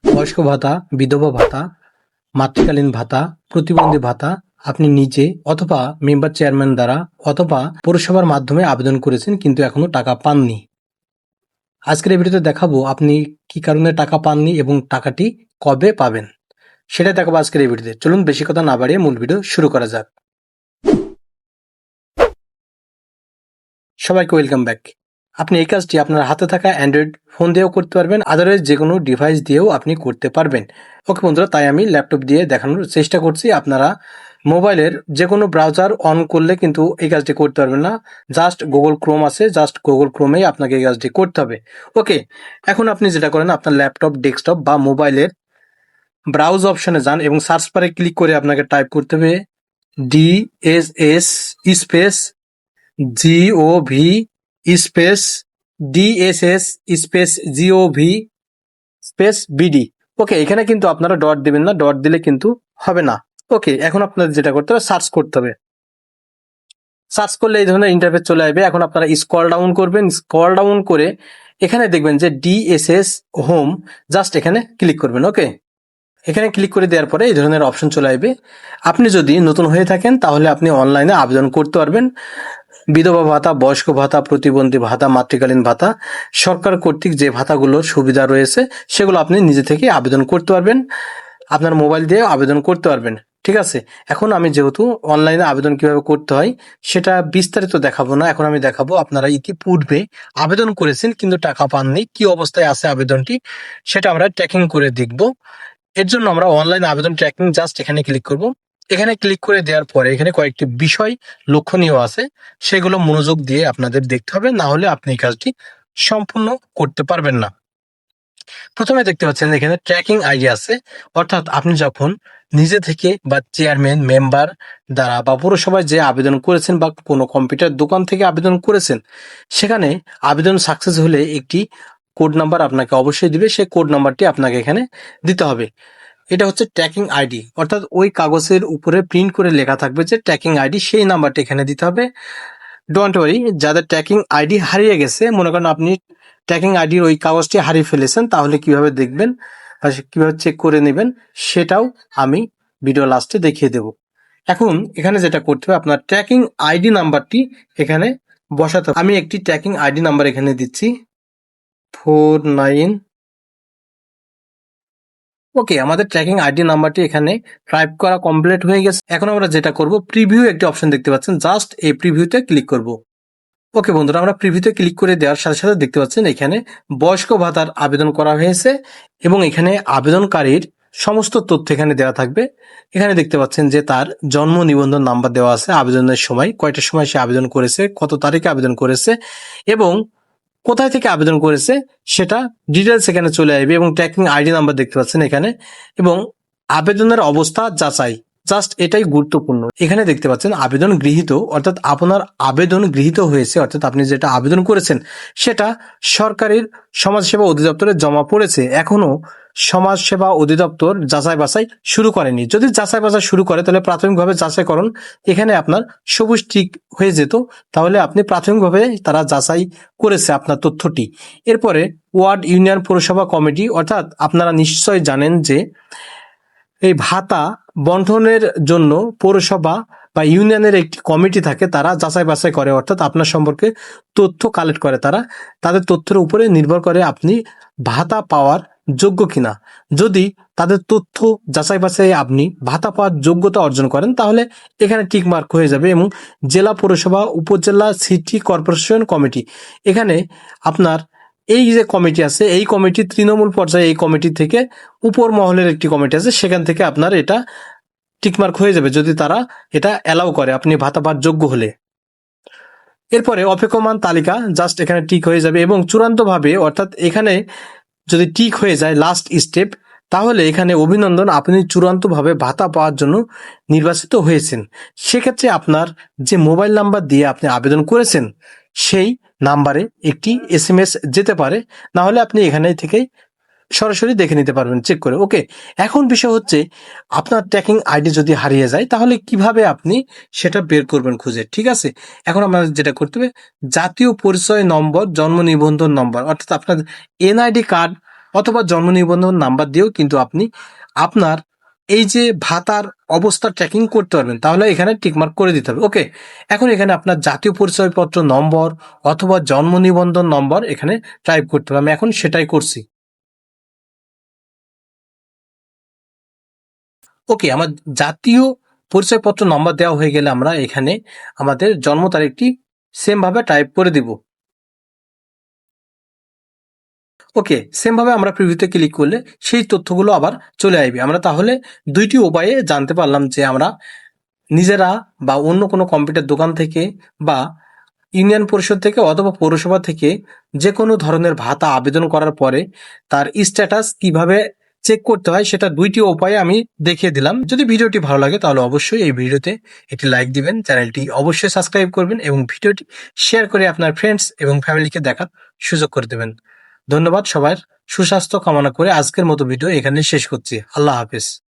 বয়স্ক ভাতা, বিধবা ভাতা, মাতৃকালীন ভাতা, প্রতিবন্ধী ভাতা আপনি নিজে অথবা মেম্বার চেয়ারম্যান দ্বারা অথবা পৌরসভার মাধ্যমে আবেদন করেছেন কিন্তু এখনো টাকা পাননি। আজকের এই ভিডিওতে দেখাবো আপনি কি কারণে টাকা পাননি এবং টাকাটি কবে পাবেন সেটা দেখাবো আজকের এই ভিডিওতে। চলুন বেশি কথা না বাড়িয়ে মূল ভিডিও শুরু করা যাক। সবাইকে ওয়েলকাম ব্যাক। আপনি এই কাজটি আপনার হাতে থাকা অ্যান্ড্রয়েড ফোন দিয়েও করতে পারবেন, আদারওয়াইজ যে কোনো ডিভাইস দিয়েও আপনি করতে পারবেন। ওকে বন্ধুরা, তাই আমি ল্যাপটপ দিয়ে দেখানোর চেষ্টা করছি। আপনারা মোবাইলের যে কোনো ব্রাউজার অন করলে কিন্তু এই কাজটি করতে পারবেন না। জাস্ট গুগল ক্রোম আছে, জাস্ট গুগল ক্রোমেই আপনাকে এই কাজটি করতে হবে। ওকে, এখন আপনি যেটা করেন আপনার ল্যাপটপ, ডেস্কটপ বা মোবাইলের ব্রাউজ অপশনে যান এবং সার্চ বারে ক্লিক করে আপনাকে টাইপ করতে হবে DSS space GOV space DSS space GOV space BD। ওকে, এখানে কিন্তু আপনারা ডট দিবেন না, ডট দিলে কিন্তু হবে না। ওকে, এখন আপনাদের যেটা করতে হবে সার্চ করতে হবে। সার্চ করলে এই ধরনের ইন্টারফেস চলে আসবে। এখন আপনারা স্ক্রল ডাউন করবেন, স্ক্রল ডাউন করে এখানে দেখবেন যে DSS হোম, জাস্ট এখানে ক্লিক করবেন। ওকে, এখানে ক্লিক করে দেওয়ার পরে এই ধরনের অপশন চলে আসবে। আপনি যদি নতুন হয়ে থাকেন তাহলে আপনি অনলাইনে আবেদন করতে পারবেন। বিধবা ভাতা, বয়স্ক ভাতা, প্রতিবন্ধী ভাতা, মাতৃকালীন ভাতা, সরকার কর্তৃক যে ভাতাগুলোর সুবিধা রয়েছে সেগুলো আপনি নিজে থেকে আবেদন করতে পারবেন, আপনার মোবাইল দিয়ে আবেদন করতে পারবেন। ঠিক আছে, এখন আমি যেহেতু অনলাইনে আবেদন কিভাবে করতে হয় সেটা বিস্তারিত দেখাবো না, এখন আমি দেখাবো আপনারা ইতিপূর্বে আবেদন করেছেন কিন্তু টাকা পাননি, কি অবস্থায় আছে আবেদনটি সেটা আমরা ট্র্যাকিং করে দেখব। এর জন্য আমরা অনলাইন আবেদন ট্র্যাকিং জাস্ট এখানে ক্লিক করব। এখানে ক্লিক করে দেওয়ার পরে এখানে কয়েকটি বিষয় লক্ষণীয় আছে, সেগুলো মনোযোগ দিয়ে আপনাদের দেখতে হবে, না হলে আপনি এই কাজটি সম্পূর্ণ করতে পারবেন না। প্রথমে দেখতে পাচ্ছেন এখানে ট্র্যাকিং আইডি আছে, অর্থাৎ আপনি যখন নিজে থেকে বা চেয়ারম্যান মেম্বার দ্বারা বা পৌরসভায় যে আবেদন করেছেন বা কোনো কম্পিউটার দোকান থেকে আবেদন করেছেন, সেখানে আবেদন সাকসেস হলে একটি কোড নাম্বার আপনাকে অবশ্যই দিবে, সেই কোড নাম্বারটি আপনাকে এখানে দিতে হবে। এটা হচ্ছে ট্র্যাকিং আইডি, অর্থাৎ ওই কাগজের উপরে প্রিন্ট করে লেখা থাকবে যে ট্র্যাকিং আইডি, সেই নাম্বারটি এখানে দিতে হবে। ডোন্ট ওয়ারি, যাদের ট্র্যাকিং আইডি হারিয়ে গেছে, মনে করেন আপনি ট্র্যাকিং আইডির ওই কাগজটি হারিয়ে ফেলেছেন, তাহলে কিভাবে দেখবেন বা কিভাবে চেক করে নেবেন সেটাও আমি ভিডিও লাস্টে দেখিয়ে দেব। এখন এখানে যেটা করতে হবে আপনার ট্র্যাকিং আইডি নাম্বারটি এখানে বসাতে হবে। আমি একটি ট্র্যাকিং আইডি নাম্বার এখানে দিচ্ছি 49। ওকে, আমাদের ট্র্যাকিং আইডি নাম্বারটি এখানে টাইপ করা কমপ্লিট হয়ে গেছে। এখন আমরা যেটা করব, প্রিভিউ একটি অপশন দেখতে পাচ্ছেন, জাস্ট এই প্রিভিউতে ক্লিক করব। ওকে বন্ধুরা, আমরা প্রিভিউতে ক্লিক করে দেওয়ার সাথে সাথে দেখতে পাচ্ছেন এখানে বয়স্ক ভাতার আবেদন করা হয়েছে এবং এখানে আবেদনকারীর সমস্ত তথ্য এখানে দেওয়া থাকবে। এখানে দেখতে পাচ্ছেন যে তার জন্ম নিবন্ধন নাম্বার দেওয়া আছে, আবেদনের সময় কয়টার সময় সে আবেদন করেছে, কত তারিখে আবেদন করেছে এবং কোথায় থেকে আবেদন করেছে সেটা ডিটেলস এখানে চলে আসবে এবং ট্র্যাকিং আইডি নাম্বার দেখতে পাচ্ছেন এখানে এবং আবেদনের অবস্থা যাচাই, জাস্ট এটাই গুরুত্বপূর্ণ। এখানে দেখতে পাচ্ছেন আবেদন গৃহীত, অর্থাৎ আপনার আবেদন গৃহীত হয়েছে, অর্থাৎ আপনি যেটা আবেদন করেছেন সেটা সরকারের সমাজসেবা অধিদপ্তরে জমা পড়েছে। এখনো সমাজসেবা অধিদপ্তর যাচাই বাছাই শুরু করেনি। যদি যাচাই বাছাই শুরু করে তাহলে প্রাথমিকভাবে যাচাইকরণ এখানে আপনার সবুজ টিক হয়ে যেত, তাহলে আপনি প্রাথমিকভাবে তারা যাচাই করেছে আপনার তথ্যটি। এরপরে ওয়ার্ড, ইউনিয়ন, পৌরসভা কমিটি, অর্থাৎ আপনারা নিশ্চয় জানেন যে এই ভাতা বন্টনের জন্য পৌরসভা বা ইউনিয়নের একটি কমিটি থাকে, তারা যাচাই বাছাই করে, অর্থাৎ আপনার সম্পর্কে তথ্য কালেক্ট করে। তারা তাদের তথ্যের উপরে নির্ভর করে আপনি ভাতা পাওয়ার যোগ্য কিনা। যদি তাদের তথ্য যাচাই বাছাই আপনি ভাতা পাওয়ার যোগ্যতা অর্জন করেন তাহলে এখানে টিক মার্ক হয়ে যাবে। এবং জেলা, পৌরসভা, উপজেলা, সিটি কর্পোরেশন কমিটি, এখানে আপনার এই যে কমিটি আছে, এই কমিটি তৃণমূল পর্যায়ে, এই কমিটি থেকে উপর মহলের একটি কমিটি আছে, সেখান থেকে আপনার এটা টিকমার্ক হয়ে যাবে যদি তারা এটা অ্যালাউ করে আপনি ভাতা পাওয়ার যোগ্য হলে। এরপরে অপেক্ষমান তালিকা, জাস্ট এখানে টিক হয়ে যাবে এবং চূড়ান্তভাবে, অর্থাৎ এখানে যদি টিক হয়ে যায় লাস্ট স্টেপ, তাহলে এখানে অভিনন্দন, আপনি চূড়ান্তভাবে ভাতা পাওয়ার জন্য নির্বাচিত হয়েছেন। সেক্ষেত্রে আপনার যে মোবাইল নাম্বার দিয়ে আপনি আবেদন করেছেন সেই নাম্বারে একটি SMS যেতে পারে, না হলে আপনি এখানে থেকেই সরাসরি দেখে নিতে পারবেন চেক করে। ওকে, এখন বিষয় হচ্ছে আপনার ট্র্যাকিং আইডি যদি হারিয়ে যায় তাহলে কিভাবে আপনি সেটা বের করবেন খুঁজে। ঠিক আছে, এখন আপনাদের যেটা করতে হবে, জাতীয় পরিচয় নম্বর, জন্ম নিবন্ধন নম্বর, অর্থাৎ আপনার NID কার্ড অথবা জন্ম নিবন্ধন নাম্বার দিয়েও কিন্তু আপনি আপনার এই যে ভাতার অবস্থা ট্র্যাকিং করতে পারবেন। তাহলে এখানে টিকমার্ক করে দিতে হবে। ওকে, এখন এখানে আপনার জাতীয় পরিচয়পত্র নম্বর অথবা জন্ম নিবন্ধন নম্বর এখানে টাইপ করতে হবে। আমি এখন সেটাই করছি। ওকে, আমার জাতীয় পরিচয়পত্র নম্বর দেওয়া হয়ে গেলে আমরা এখানে আমাদের জন্ম তারিখটি সেম ভাবে টাইপ করে দিব। ওকে, সেম ভাবে আমরা প্রিভিউতে ক্লিক করলে সেই তথ্যগুলো আবার চলে আসবে। আমরা তাহলে দুইটি উপায়ে জানতে পারলাম যে আমরা নিজেরা বা অন্য কোনো কম্পিউটার দোকান থেকে বা ইউনিয়ন পরিষদ থেকে অথবা পৌরসভা থেকে যে কোনো ধরনের ভাতা আবেদন করার পরে তার স্ট্যাটাস কিভাবে চেক করতে হয় সেটা দুইটি উপায়ে আমি দেখিয়ে দিলাম। যদি ভিডিওটি ভালো লাগে তাহলে অবশ্যই এই ভিডিওতে একটি লাইক দিবেন, চ্যানেলটি অবশ্যই সাবস্ক্রাইব করবেন এবং ভিডিওটি শেয়ার করে আপনার ফ্রেন্ডস এবং ফ্যামিলিকে দেখার সুযোগ করে দেবেন। ধন্যবাদ, সবার সুস্বাস্থ্য কামনা করে আজকের মতো ভিডিও এখানে শেষ করছি। আল্লাহ হাফেজ।